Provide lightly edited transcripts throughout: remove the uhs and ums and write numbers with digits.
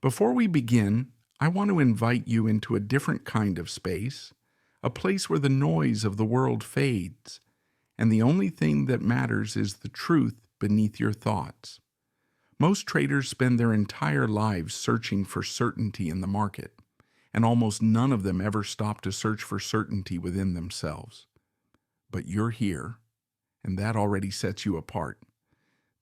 Before we begin, I want to invite you into a different kind of space, a place where the noise of the world fades, and the only thing that matters is the truth beneath your thoughts. Most traders spend their entire lives searching for certainty in the market, and almost none of them ever stop to search for certainty within themselves. But you're here, and that already sets you apart.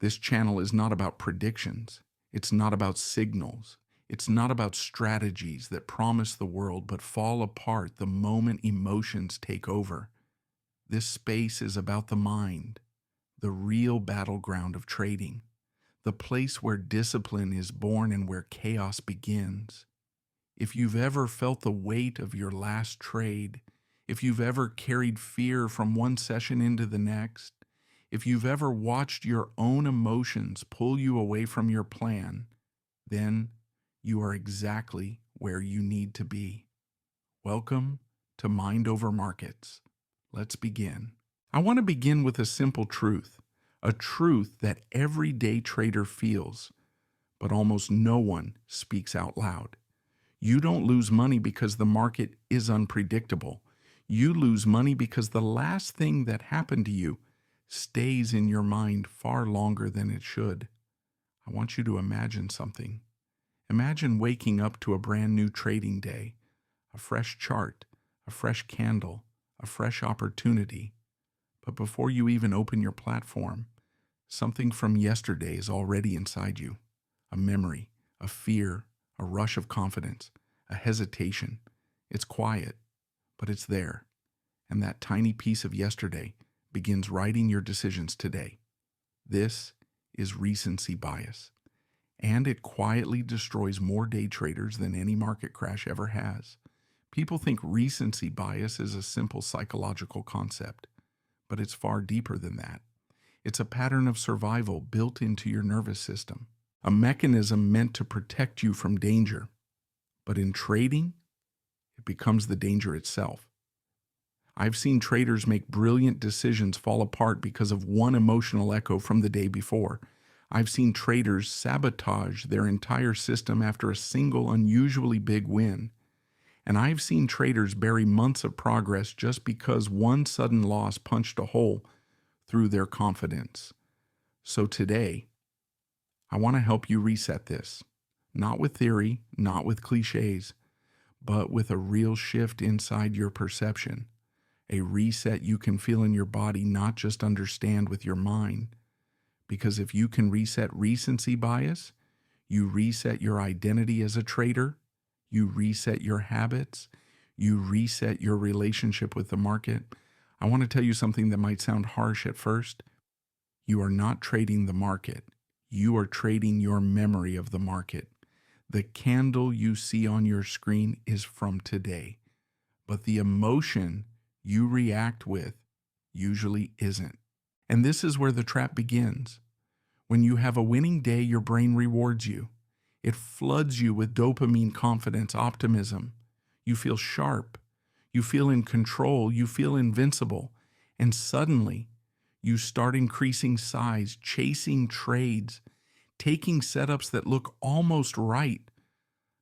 This channel is not about predictions. It's not about signals. It's not about strategies that promise the world but fall apart the moment emotions take over. This space is about the mind, the real battleground of trading, the place where discipline is born and where chaos begins. If you've ever felt the weight of your last trade, if you've ever carried fear from one session into the next, if you've ever watched your own emotions pull you away from your plan, then you are exactly where you need to be. Welcome to Mind Over Markets. Let's begin. I want to begin with a simple truth, a truth that every day trader feels, but almost no one speaks out loud. You don't lose money because the market is unpredictable. You lose money because the last thing that happened to you stays in your mind far longer than it should. I want you to imagine something. Imagine waking up to a brand new trading day, a fresh chart, a fresh candle, a fresh opportunity. But before you even open your platform, something from yesterday is already inside you. A memory, a fear, a rush of confidence, a hesitation. It's quiet, but it's there. And that tiny piece of yesterday begins writing your decisions today. This is recency bias, and it quietly destroys more day traders than any market crash ever has. People think recency bias is a simple psychological concept, but it's far deeper than that. It's a pattern of survival built into your nervous system, a mechanism meant to protect you from danger. But in trading, it becomes the danger itself. I've seen traders make brilliant decisions fall apart because of one emotional echo from the day before. I've seen traders sabotage their entire system after a single unusually big win. And I've seen traders bury months of progress just because one sudden loss punched a hole through their confidence. So today, I want to help you reset this. Not with theory, not with cliches, but with a real shift inside your perception. A reset you can feel in your body, not just understand with your mind. Because if you can reset recency bias, you reset your identity as a trader, you reset your habits, you reset your relationship with the market. I want to tell you something that might sound harsh at first. You are not trading the market. You are trading your memory of the market. The candle you see on your screen is from today, but the emotion you react with usually isn't. And this is where the trap begins. When you have a winning day, your brain rewards you. It floods you with dopamine, confidence, optimism. You feel sharp. You feel in control. You feel invincible. And suddenly, you start increasing size, chasing trades, taking setups that look almost right.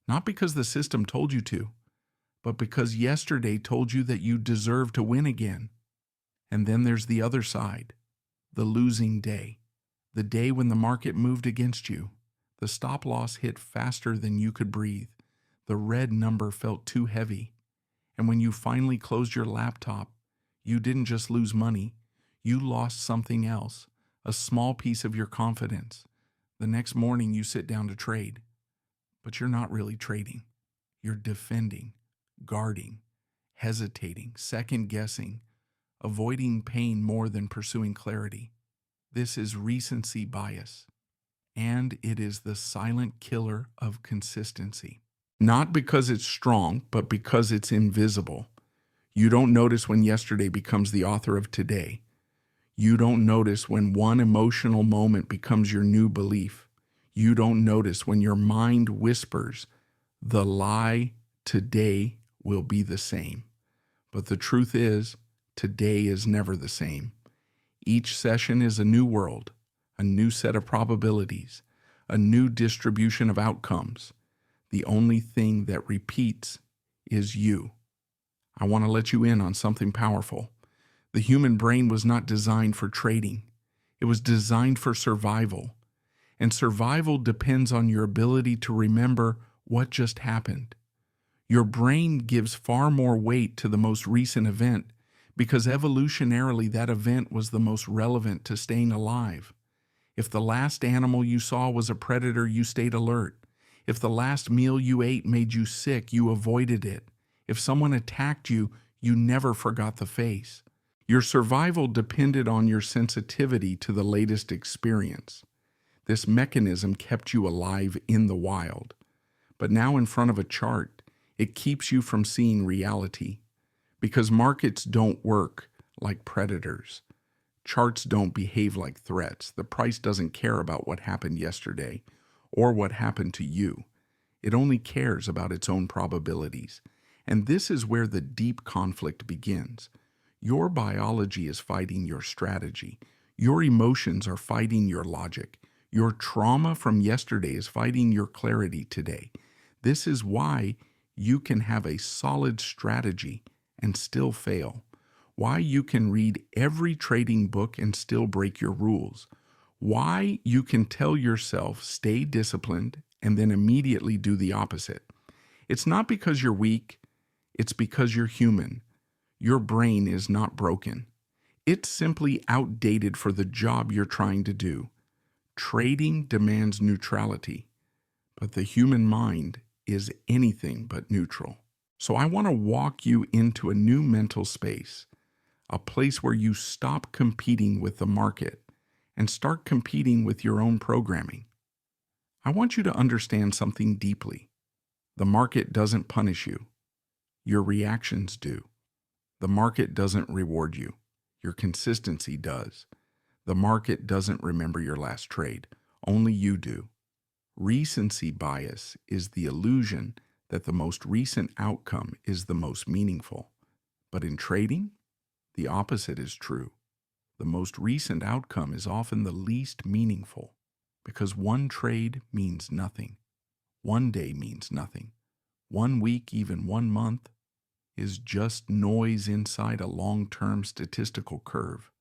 Not because the system told you to, but because yesterday told you that you deserve to win again. And then there's the other side, the losing day. The day when the market moved against you. The stop loss hit faster than you could breathe. The red number felt too heavy. And when you finally closed your laptop, you didn't just lose money. You lost something else, a small piece of your confidence. The next morning you sit down to trade. But you're not really trading. You're defending, guarding, hesitating, second-guessing, avoiding pain more than pursuing clarity. This is recency bias, and it is the silent killer of consistency. Not because it's strong, but because it's invisible. You don't notice when yesterday becomes the author of today. You don't notice when one emotional moment becomes your new belief. You don't notice when your mind whispers, the lie today will be the same. But the truth is, today is never the same. Each session is a new world, a new set of probabilities, a new distribution of outcomes. The only thing that repeats is you. I want to let you in on something powerful. The human brain was not designed for trading. It was designed for survival. And survival depends on your ability to remember what just happened. Your brain gives far more weight to the most recent event because evolutionarily that event was the most relevant to staying alive. If the last animal you saw was a predator, you stayed alert. If the last meal you ate made you sick, you avoided it. If someone attacked you, you never forgot the face. Your survival depended on your sensitivity to the latest experience. This mechanism kept you alive in the wild. But now in front of a chart, it keeps you from seeing reality. Because markets don't work like predators. Charts don't behave like threats. The price doesn't care about what happened yesterday or what happened to you. It only cares about its own probabilities. And this is where the deep conflict begins. Your biology is fighting your strategy. Your emotions are fighting your logic. Your trauma from yesterday is fighting your clarity today. This is why you can have a solid strategy and still fail. Why you can read every trading book and still break your rules. Why you can tell yourself, stay disciplined, and then immediately do the opposite. It's not because you're weak, it's because you're human. Your brain is not broken. It's simply outdated for the job you're trying to do. Trading demands neutrality, but the human mind is anything but neutral. So I want to walk you into a new mental space, a place where you stop competing with the market and start competing with your own programming. I want you to understand something deeply. The market doesn't punish you. Your reactions do. The market doesn't reward you. Your consistency does. The market doesn't remember your last trade. Only you do. Recency bias is the illusion that the most recent outcome is the most meaningful. But in trading, the opposite is true. The most recent outcome is often the least meaningful because one trade means nothing. One day means nothing. 1 week, even 1 month, is just noise inside a long-term statistical curve.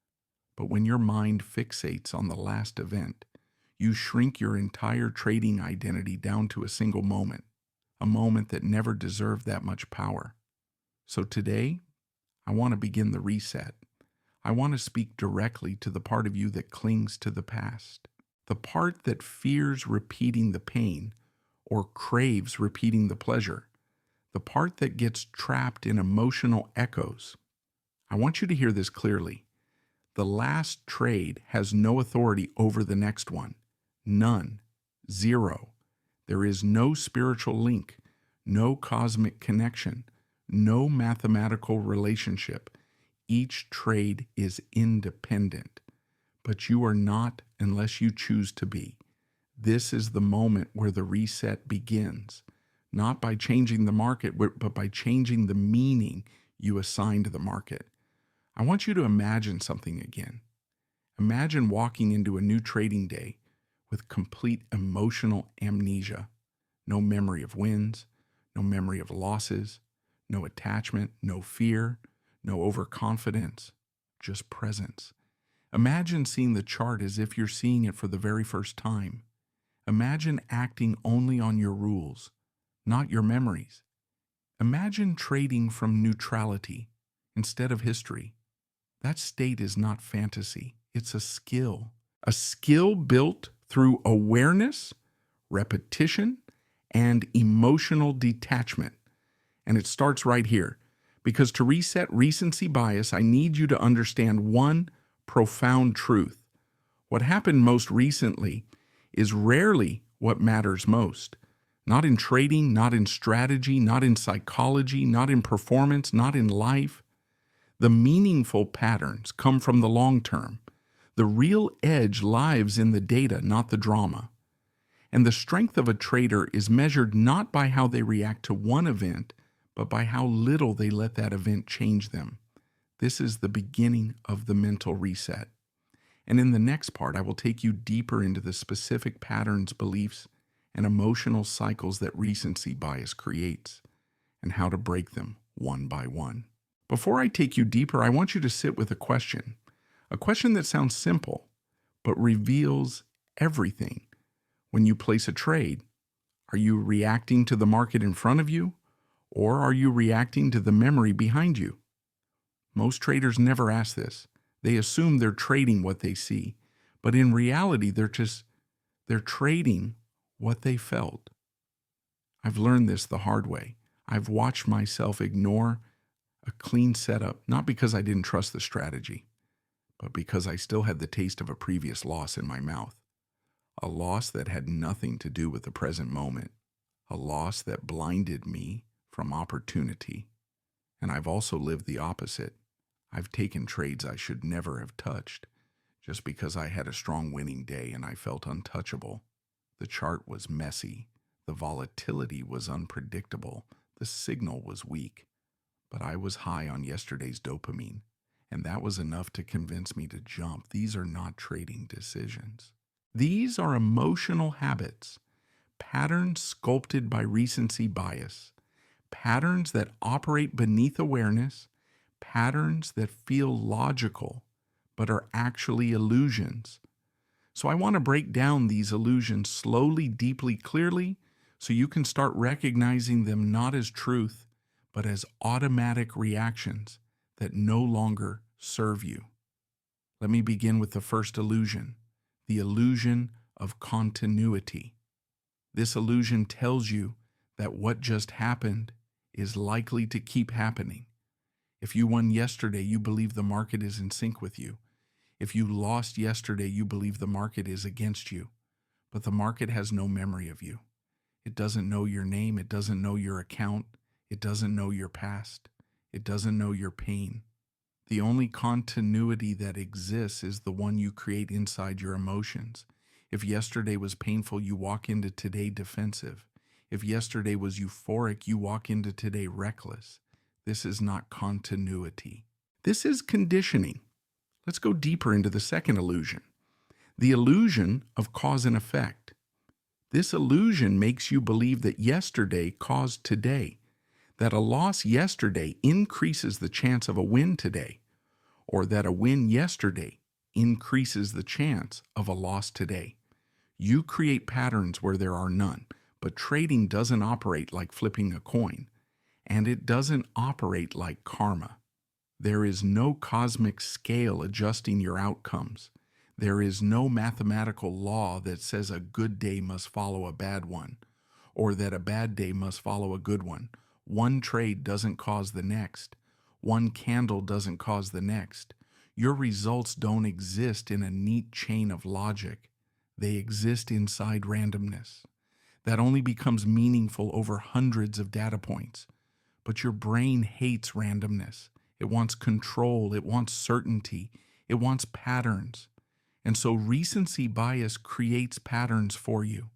But when your mind fixates on the last event, you shrink your entire trading identity down to a single moment, a moment that never deserved that much power. So today, I want to begin the reset. I want to speak directly to the part of you that clings to the past, the part that fears repeating the pain or craves repeating the pleasure, the part that gets trapped in emotional echoes. I want you to hear this clearly. The last trade has no authority over the next one. None. Zero. There is no spiritual link, no cosmic connection, no mathematical relationship. Each trade is independent, but you are not unless you choose to be. This is the moment where the reset begins, not by changing the market, but by changing the meaning you assign to the market. I want you to imagine something again. Imagine walking into a new trading day with complete emotional amnesia, no memory of wins, no memory of losses, no attachment, no fear, no overconfidence, just presence. Imagine seeing the chart as if you're seeing it for the very first time. Imagine acting only on your rules, not your memories. Imagine trading from neutrality instead of history. That state is not fantasy. It's a skill built through awareness, repetition, and emotional detachment. And it starts right here. Because to reset recency bias, I need you to understand one profound truth. What happened most recently is rarely what matters most. Not in trading, not in strategy, not in psychology, not in performance, not in life. The meaningful patterns come from the long term. The real edge lies in the data, not the drama. And the strength of a trader is measured not by how they react to one event, but by how little they let that event change them. This is the beginning of the mental reset. And in the next part, I will take you deeper into the specific patterns, beliefs, and emotional cycles that recency bias creates, and how to break them one by one. Before I take you deeper, I want you to sit with a question that sounds simple, but reveals everything. When you place a trade, are you reacting to the market in front of you, or are you reacting to the memory behind you? Most traders never ask this. They assume they're trading what they see, but in reality, they're trading what they felt. I've learned this the hard way. I've watched myself ignore a clean setup, not because I didn't trust the strategy, but because I still had the taste of a previous loss in my mouth. A loss that had nothing to do with the present moment. A loss that blinded me from opportunity. And I've also lived the opposite. I've taken trades I should never have touched just because I had a strong winning day and I felt untouchable. The chart was messy. The volatility was unpredictable. The signal was weak. But I was high on yesterday's dopamine, and that was enough to convince me to jump. These are not trading decisions. These are emotional habits, patterns sculpted by recency bias, patterns that operate beneath awareness, patterns that feel logical but are actually illusions. So I want to break down these illusions slowly, deeply, clearly, so you can start recognizing them not as truth, but as automatic reactions that no longer serve you. Let me begin with the first illusion, the illusion of continuity. This illusion tells you that what just happened is likely to keep happening. If you won yesterday, you believe the market is in sync with you. If you lost yesterday, you believe the market is against you. But the market has no memory of you. It doesn't know your name. It doesn't know your account. It doesn't know your past. It doesn't know your pain. The only continuity that exists is the one you create inside your emotions. If yesterday was painful, you walk into today defensive. If yesterday was euphoric, you walk into today reckless. This is not continuity. This is conditioning. Let's go deeper into the second illusion, the illusion of cause and effect. This illusion makes you believe that yesterday caused today, that a loss yesterday increases the chance of a win today, or that a win yesterday increases the chance of a loss today. You create patterns where there are none, but trading doesn't operate like flipping a coin, and it doesn't operate like karma. There is no cosmic scale adjusting your outcomes. There is no mathematical law that says a good day must follow a bad one, or that a bad day must follow a good one. One trade doesn't cause the next. One candle doesn't cause the next. Your results don't exist in a neat chain of logic. They exist inside randomness. That only becomes meaningful over hundreds of data points. But your brain hates randomness. It wants control. It wants certainty. It wants patterns. And so recency bias creates patterns for you.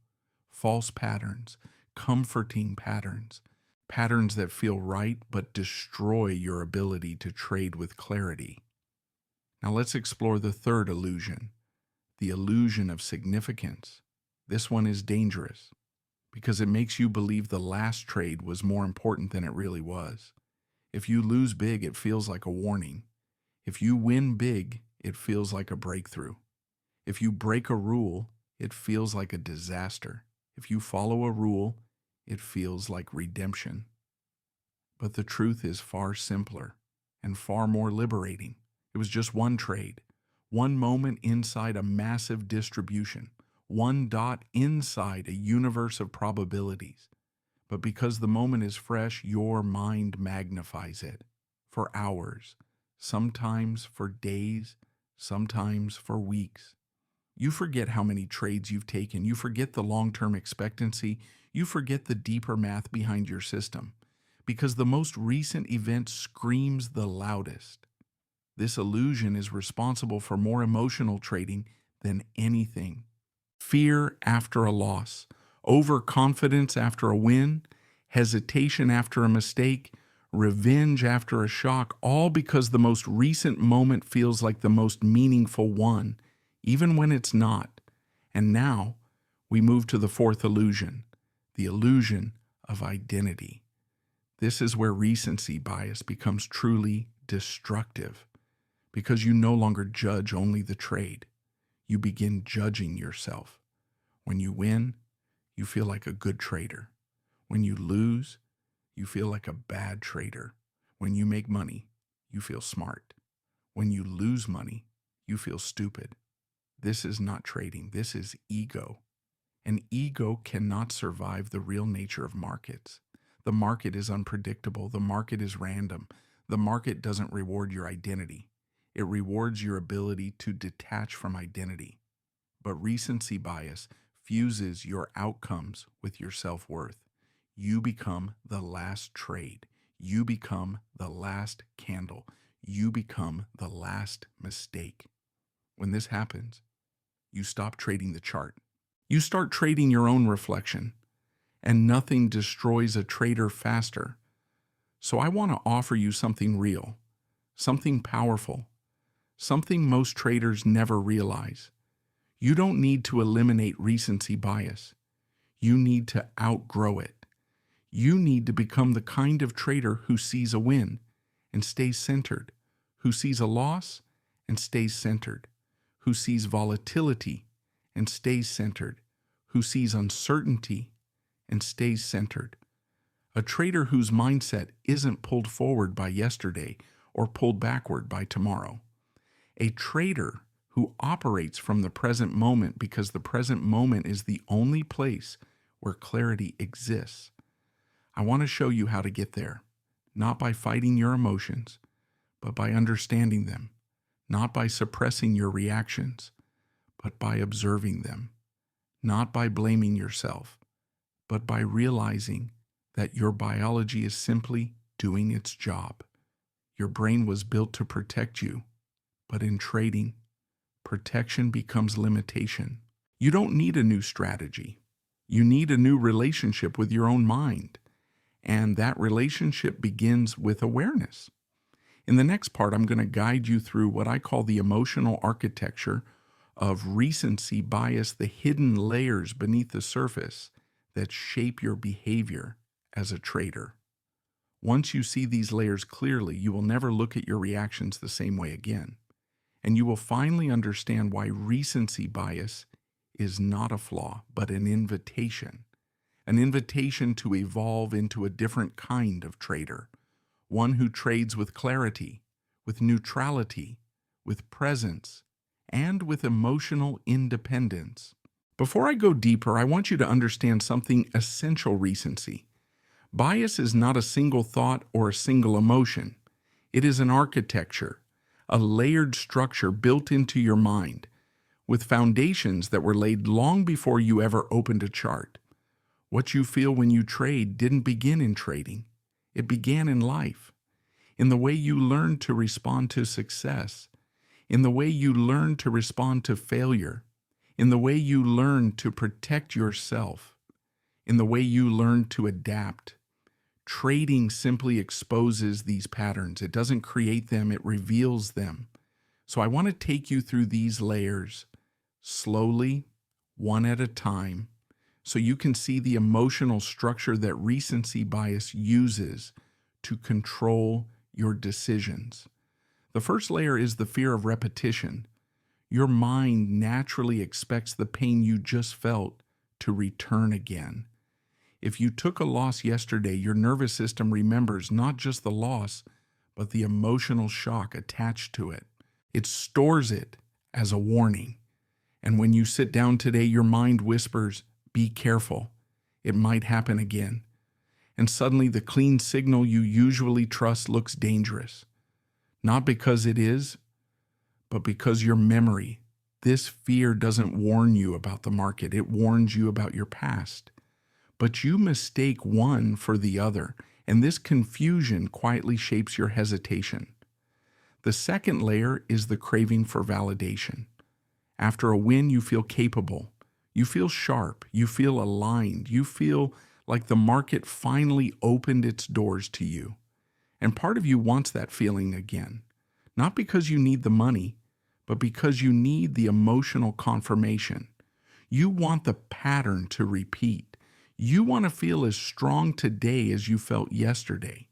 False patterns, comforting patterns, patterns that feel right but destroy your ability to trade with clarity. Now let's explore the third illusion, the illusion of significance. This one is dangerous because it makes you believe the last trade was more important than it really was. If you lose big, it feels like a warning. If you win big, it feels like a breakthrough. If you break a rule, it feels like a disaster. If you follow a rule, it feels like redemption. But the truth is far simpler and far more liberating. It was just one trade, one moment inside a massive distribution, one dot inside a universe of probabilities. But because the moment is fresh, your mind magnifies it for hours, sometimes for days, sometimes for weeks. You forget how many trades you've taken. You forget the long-term expectancy. You forget the deeper math behind your system because the most recent event screams the loudest. This illusion is responsible for more emotional trading than anything. Fear after a loss, overconfidence after a win, hesitation after a mistake, revenge after a shock, all because the most recent moment feels like the most meaningful one, even when it's not. And now, we move to the fourth illusion, the illusion of identity. This is where recency bias becomes truly destructive, because you no longer judge only the trade. You begin judging yourself. When you win, you feel like a good trader. When you lose, you feel like a bad trader. When you make money, you feel smart. When you lose money, you feel stupid. This is not trading. This is ego. And ego cannot survive the real nature of markets. The market is unpredictable. The market is random. The market doesn't reward your identity. It rewards your ability to detach from identity. But recency bias fuses your outcomes with your self-worth. You become the last trade. You become the last candle. You become the last mistake. When this happens, you stop trading the chart. You start trading your own reflection, and nothing destroys a trader faster. So I want to offer you something real, something powerful, something most traders never realize. You don't need to eliminate recency bias. You need to outgrow it. You need to become the kind of trader who sees a win and stays centered, who sees a loss and stays centered, who sees volatility and stays centered, who sees uncertainty and stays centered. A trader whose mindset isn't pulled forward by yesterday or pulled backward by tomorrow. A trader who operates from the present moment because the present moment is the only place where clarity exists. I want to show you how to get there, not by fighting your emotions, but by understanding them, not by suppressing your reactions, but by observing them, not by blaming yourself, but by realizing that your biology is simply doing its job. Your brain was built to protect you, but in trading, protection becomes limitation. You don't need a new strategy. You need a new relationship with your own mind. And that relationship begins with awareness. In the next part, I'm going to guide you through what I call the emotional architecture of recency bias, the hidden layers beneath the surface that shape your behavior as a trader. Once you see these layers clearly, you will never look at your reactions the same way again. And you will finally understand why recency bias is not a flaw, but an invitation to evolve into a different kind of trader, one who trades with clarity, with neutrality, with presence, and with emotional independence. Before I go deeper, I want you to understand something essential recency. Bias is not a single thought or a single emotion. It is an architecture, a layered structure built into your mind, with foundations that were laid long before you ever opened a chart. What you feel when you trade didn't begin in trading. It began in life, in the way you learn to respond to success, in the way you learn to respond to failure, in the way you learn to protect yourself, in the way you learn to adapt. Trading simply exposes these patterns. It doesn't create them, it reveals them. So I want to take you through these layers slowly, one at a time, so you can see the emotional structure that recency bias uses to control your decisions. The first layer is the fear of repetition. Your mind naturally expects the pain you just felt to return again. If you took a loss yesterday, your nervous system remembers not just the loss, but the emotional shock attached to it. It stores it as a warning. And when you sit down today, your mind whispers, "Be careful. It might happen again." And suddenly the clean signal you usually trust looks dangerous. Not because it is, but because your memory, this fear doesn't warn you about the market. It warns you about your past. But you mistake one for the other, and this confusion quietly shapes your hesitation. The second layer is the craving for validation. After a win, you feel capable. You feel sharp. You feel aligned. You feel like the market finally opened its doors to you. And part of you wants that feeling again, not because you need the money, but because you need the emotional confirmation. You want the pattern to repeat. You want to feel as strong today as you felt yesterday.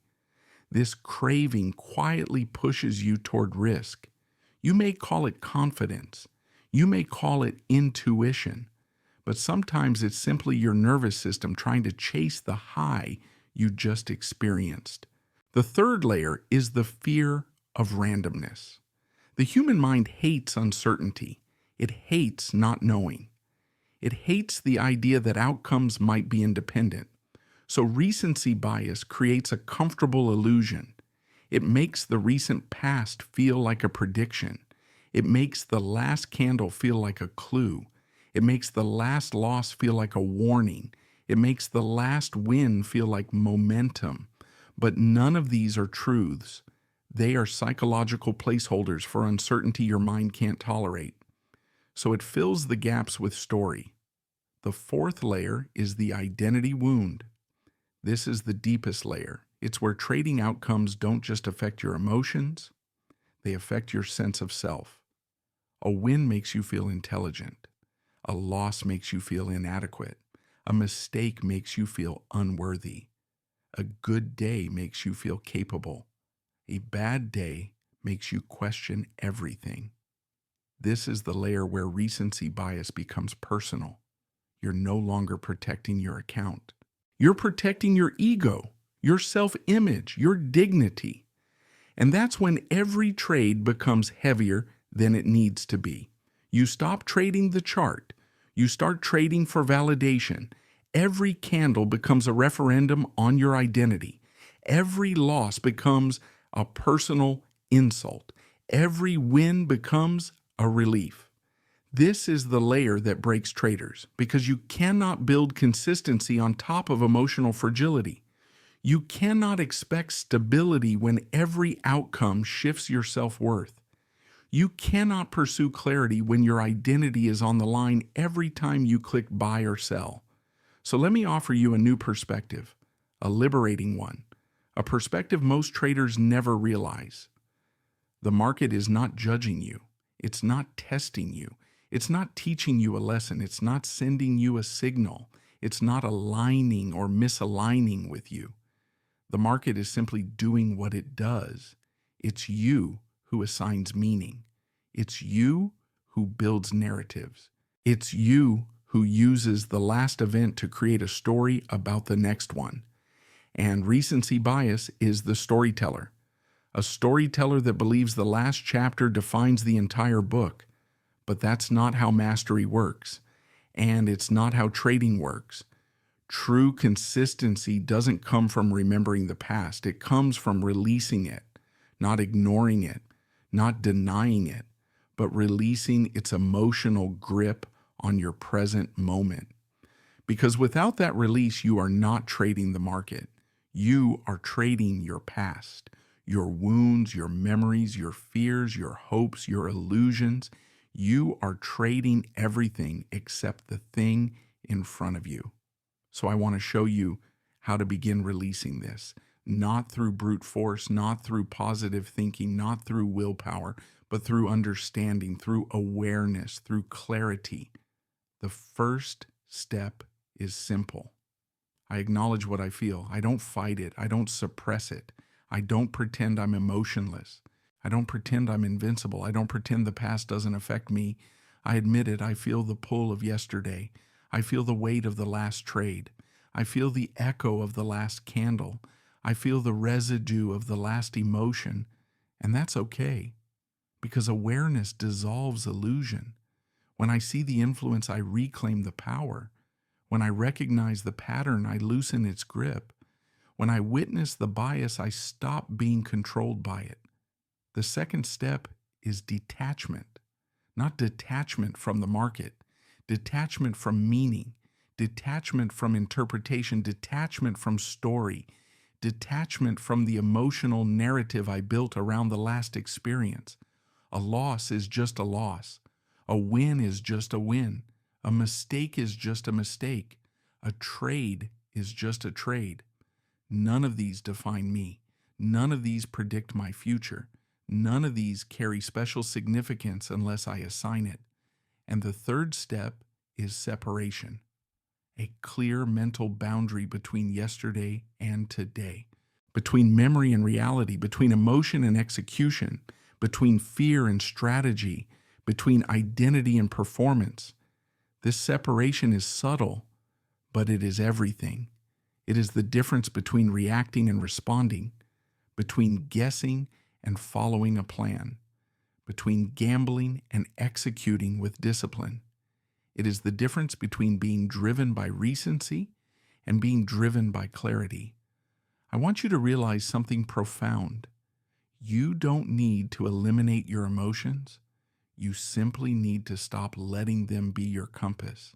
This craving quietly pushes you toward risk. You may call it confidence. You may call it intuition. But sometimes it's simply your nervous system trying to chase the high you just experienced. The third layer is the fear of randomness. The human mind hates uncertainty. It hates not knowing. It hates the idea that outcomes might be independent. So recency bias creates a comfortable illusion. It makes the recent past feel like a prediction. It makes the last candle feel like a clue. It makes the last loss feel like a warning. It makes the last win feel like momentum. But none of these are truths. They are psychological placeholders for uncertainty your mind can't tolerate. So it fills the gaps with story. The fourth layer is the identity wound. This is the deepest layer. It's where trading outcomes don't just affect your emotions, they affect your sense of self. A win makes you feel intelligent. A loss makes you feel inadequate. A mistake makes you feel unworthy. A good day makes you feel capable. A bad day makes you question everything. This is the layer where recency bias becomes personal. You're no longer protecting your account. You're protecting your ego, your self-image, your dignity. And that's when every trade becomes heavier than it needs to be. You stop trading the chart. You start trading for validation. Every candle becomes a referendum on your identity. Every loss becomes a personal insult. Every win becomes a relief. This is the layer that breaks traders because you cannot build consistency on top of emotional fragility. You cannot expect stability when every outcome shifts your self-worth. You cannot pursue clarity when your identity is on the line every time you click buy or sell. So let me offer you a new perspective, a liberating one, a perspective most traders never realize. The market is not judging you. It's not testing you. It's not teaching you a lesson. It's not sending you a signal. It's not aligning or misaligning with you. The market is simply doing what it does. It's you who assigns meaning. It's you who builds narratives. It's you who uses the last event to create a story about the next one. And recency bias is the storyteller. A storyteller that believes the last chapter defines the entire book. But that's not how mastery works. And it's not how trading works. True consistency doesn't come from remembering the past. It comes from releasing it, not ignoring it, not denying it, but releasing its emotional grip on your present moment. Because without that release, you are not trading the market. You are trading your past, your wounds, your memories, your fears, your hopes, your illusions. You are trading everything except the thing in front of you. So I want to show you how to begin releasing this, not through brute force, not through positive thinking, not through willpower, but through understanding, through awareness, through clarity. The first step is simple. I acknowledge what I feel. I don't fight it. I don't suppress it. I don't pretend I'm emotionless. I don't pretend I'm invincible. I don't pretend the past doesn't affect me. I admit it. I feel the pull of yesterday. I feel the weight of the last trade. I feel the echo of the last candle. I feel the residue of the last emotion. And that's okay, because awareness dissolves illusion. When I see the influence, I reclaim the power. When I recognize the pattern, I loosen its grip. When I witness the bias, I stop being controlled by it. The second step is detachment, not detachment from the market, detachment from meaning, detachment from interpretation, detachment from story, detachment from the emotional narrative I built around the last experience. A loss is just a loss. A win is just a win. A mistake is just a mistake. A trade is just a trade. None of these define me. None of these predict my future. None of these carry special significance unless I assign it. And the third step is separation, a clear mental boundary between yesterday and today, between memory and reality, between emotion and execution, between fear and strategy, between identity and performance. This separation is subtle, but it is everything. It is the difference between reacting and responding, between guessing and following a plan, between gambling and executing with discipline. It is the difference between being driven by recency and being driven by clarity. I want you to realize something profound. You don't need to eliminate your emotions. You simply need to stop letting them be your compass.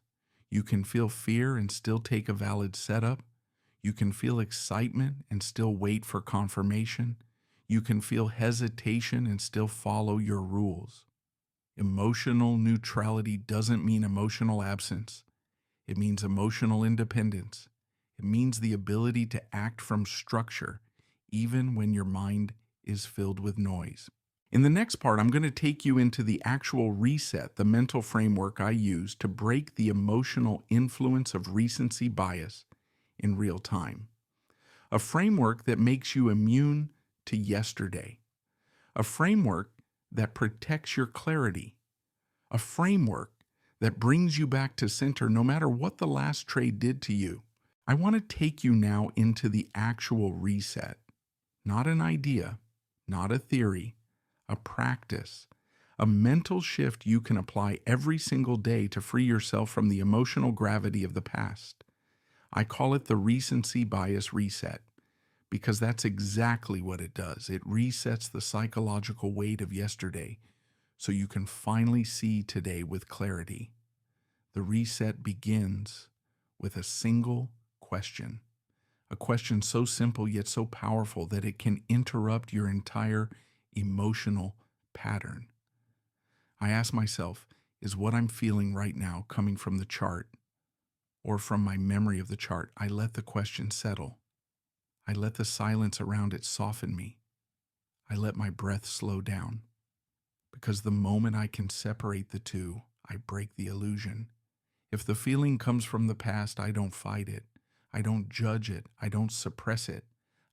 You can feel fear and still take a valid setup. You can feel excitement and still wait for confirmation. You can feel hesitation and still follow your rules. Emotional neutrality doesn't mean emotional absence. It means emotional independence. It means the ability to act from structure, even when your mind is filled with noise. In the next part, I'm going to take you into the actual reset, the mental framework I use to break the emotional influence of recency bias in real time. A framework that makes you immune to yesterday. A framework that protects your clarity. A framework that brings you back to center no matter what the last trade did to you. I want to take you now into the actual reset. Not an idea, not a theory, a practice, a mental shift you can apply every single day to free yourself from the emotional gravity of the past. I call it the Recency Bias Reset because that's exactly what it does. It resets the psychological weight of yesterday so you can finally see today with clarity. The reset begins with a single question. A question so simple yet so powerful that it can interrupt your entire emotional pattern. I ask myself, is what I'm feeling right now coming from the chart or from my memory of the chart? I let the question settle. I let the silence around it soften me. I let my breath slow down. Because the moment I can separate the two, I break the illusion. If the feeling comes from the past, I don't fight it. I don't judge it. I don't suppress it.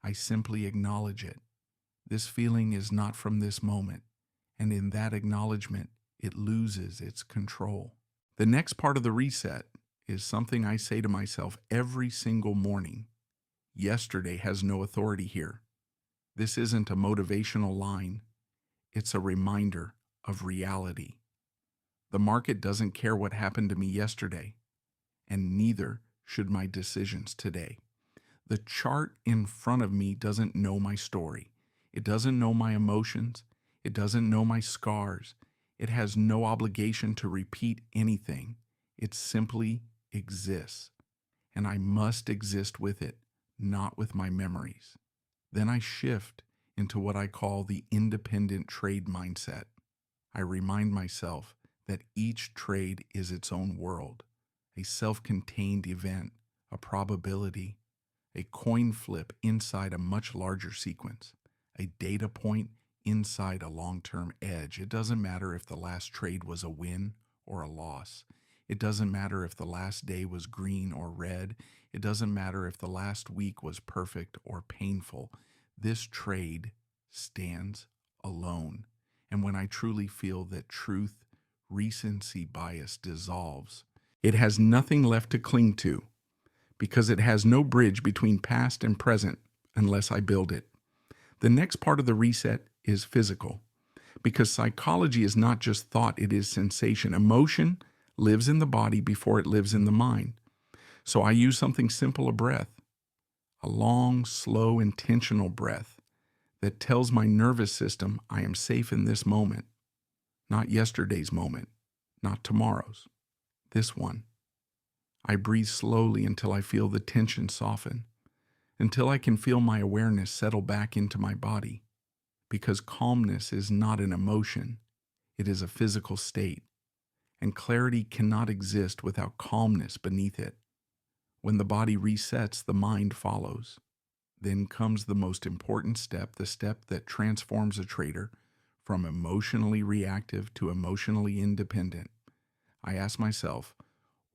I simply acknowledge it. This feeling is not from this moment, and in that acknowledgement, it loses its control. The next part of the reset is something I say to myself every single morning. Yesterday has no authority here. This isn't a motivational line. It's a reminder of reality. The market doesn't care what happened to me yesterday, and neither should my decisions today. The chart in front of me doesn't know my story. It doesn't know my emotions. It doesn't know my scars. It has no obligation to repeat anything. It simply exists, and I must exist with it, not with my memories. Then I shift into what I call the independent trade mindset. I remind myself that each trade is its own world, a self-contained event, a probability, a coin flip inside a much larger sequence, a data point inside a long-term edge. It doesn't matter if the last trade was a win or a loss. It doesn't matter if the last day was green or red. It doesn't matter if the last week was perfect or painful. This trade stands alone. And when I truly feel that truth, recency bias dissolves, it has nothing left to cling to because it has no bridge between past and present unless I build it. The next part of the reset is physical because psychology is not just thought, it is sensation. Emotion lives in the body before it lives in the mind. So I use something simple, a breath, a long, slow, intentional breath that tells my nervous system I am safe in this moment, not yesterday's moment, not tomorrow's, this one. I breathe slowly until I feel the tension soften, until I can feel my awareness settle back into my body, because calmness is not an emotion, it is a physical state, and clarity cannot exist without calmness beneath it. When the body resets, the mind follows. Then comes the most important step, the step that transforms a trader from emotionally reactive to emotionally independent. I ask myself,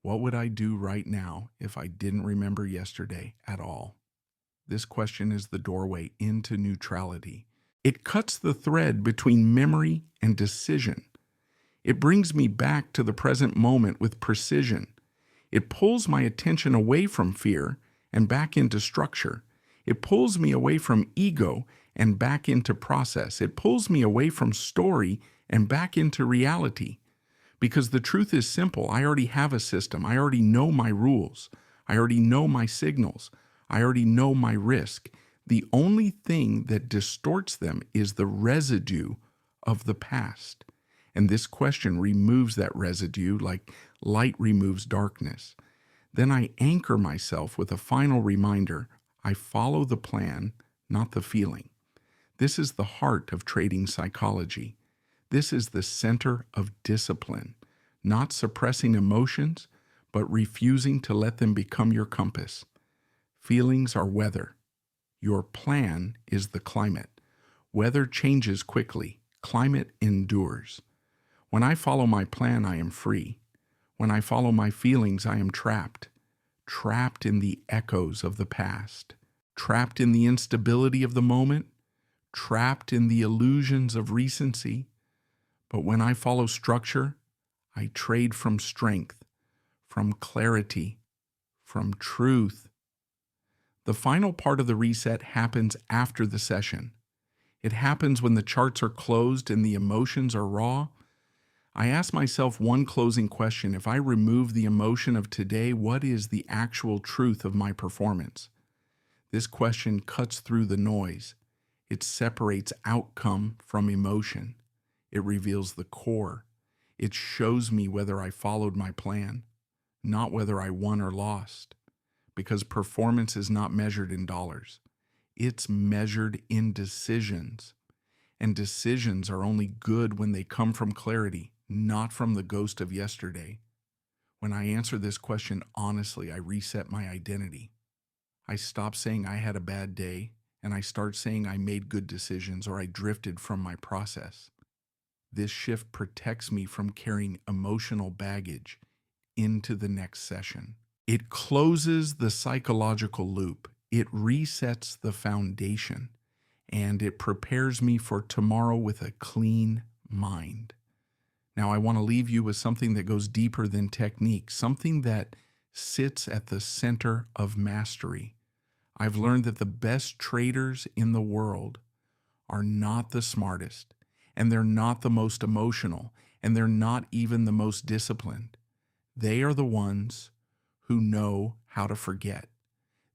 What would I do right now if I didn't remember yesterday at all? This question is the doorway into neutrality. It cuts the thread between memory and decision. It brings me back to the present moment with precision. It pulls my attention away from fear and back into structure. It pulls me away from ego and back into process. It pulls me away from story and back into reality. Because the truth is simple. I already have a system. I already know my rules. I already know my signals. I already know my risk. The only thing that distorts them is the residue of the past. And this question removes that residue like light removes darkness. Then I anchor myself with a final reminder. I follow the plan, not the feeling. This is the heart of trading psychology. This is the center of discipline, not suppressing emotions, but refusing to let them become your compass. Feelings are weather. Your plan is the climate. Weather changes quickly. Climate endures. When I follow my plan, I am free. When I follow my feelings, I am trapped. Trapped in the echoes of the past. Trapped in the instability of the moment. Trapped in the illusions of recency. But when I follow structure, I trade from strength, from clarity, from truth. The final part of the reset happens after the session. It happens when the charts are closed and the emotions are raw. I ask myself one closing question. If I remove the emotion of today, what is the actual truth of my performance? This question cuts through the noise. It separates outcome from emotion. It reveals the core. It shows me whether I followed my plan, not whether I won or lost. Because performance is not measured in dollars. It's measured in decisions. And decisions are only good when they come from clarity, not from the ghost of yesterday. When I answer this question honestly, I reset my identity. I stop saying I had a bad day, and I start saying I made good decisions or I drifted from my process. This shift protects me from carrying emotional baggage into the next session. It closes the psychological loop. It resets the foundation, and it prepares me for tomorrow with a clean mind. Now, I want to leave you with something that goes deeper than technique, something that sits at the center of mastery. I've learned that the best traders in the world are not the smartest, and they're not the most emotional, and they're not even the most disciplined. They are the ones who know how to forget.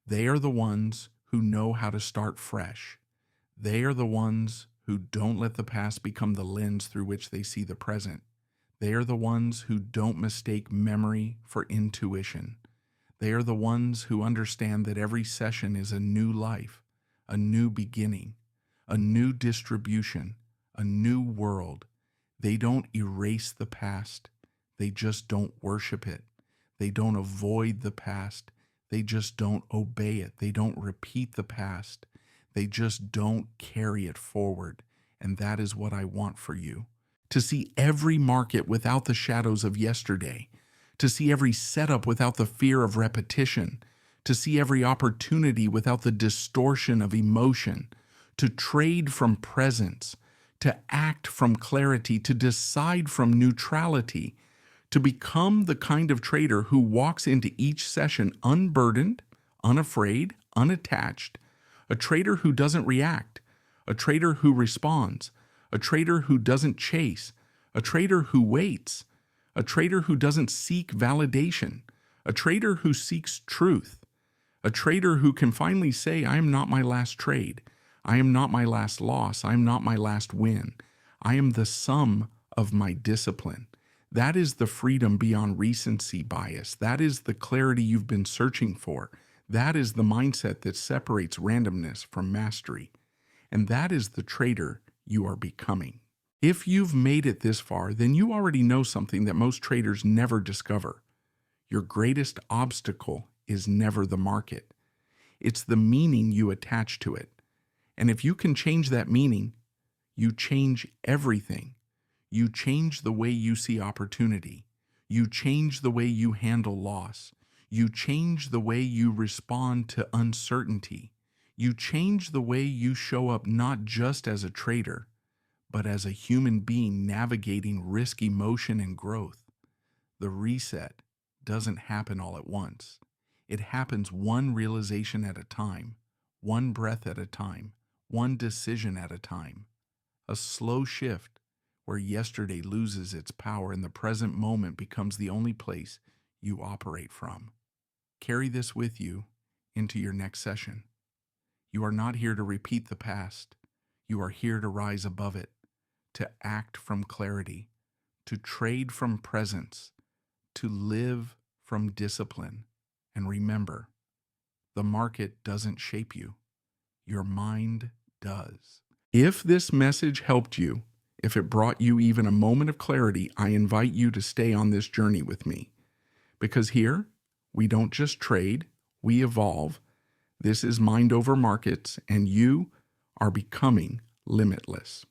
They are the ones who know how to start fresh. They are the ones who don't let the past become the lens through which they see the present. They are the ones who don't mistake memory for intuition. They are the ones who understand that every session is a new life, a new beginning, a new distribution, a new world. They don't erase the past. They just don't worship it. They don't avoid the past. They just don't obey it. They don't repeat the past. They just don't carry it forward. And that is what I want for you. To see every market without the shadows of yesterday. To see every setup without the fear of repetition. To see every opportunity without the distortion of emotion. To trade from presence. To act from clarity. To decide from neutrality. To become the kind of trader who walks into each session unburdened, unafraid, unattached, a trader who doesn't react, a trader who responds, a trader who doesn't chase, a trader who waits, a trader who doesn't seek validation, a trader who seeks truth, a trader who can finally say, I am not my last trade, I am not my last loss, I am not my last win, I am the sum of my discipline. That is the freedom beyond recency bias. That is the clarity you've been searching for. That is the mindset that separates randomness from mastery. And that is the trader you are becoming. If you've made it this far, then you already know something that most traders never discover. Your greatest obstacle is never the market. It's the meaning you attach to it. And if you can change that meaning, you change everything. You change the way you see opportunity. You change the way you handle loss. You change the way you respond to uncertainty. You change the way you show up not just as a trader, but as a human being navigating risk, emotion, and growth. The reset doesn't happen all at once. It happens one realization at a time, one breath at a time, one decision at a time. A slow shift where yesterday loses its power and the present moment becomes the only place you operate from. Carry this with you into your next session. You are not here to repeat the past. You are here to rise above it, to act from clarity, to trade from presence, to live from discipline. And remember, the market doesn't shape you. Your mind does. If this message helped you, if it brought you even a moment of clarity, I invite you to stay on this journey with me. Because here, we don't just trade, we evolve. This is Mind Over Markets, and you are becoming limitless.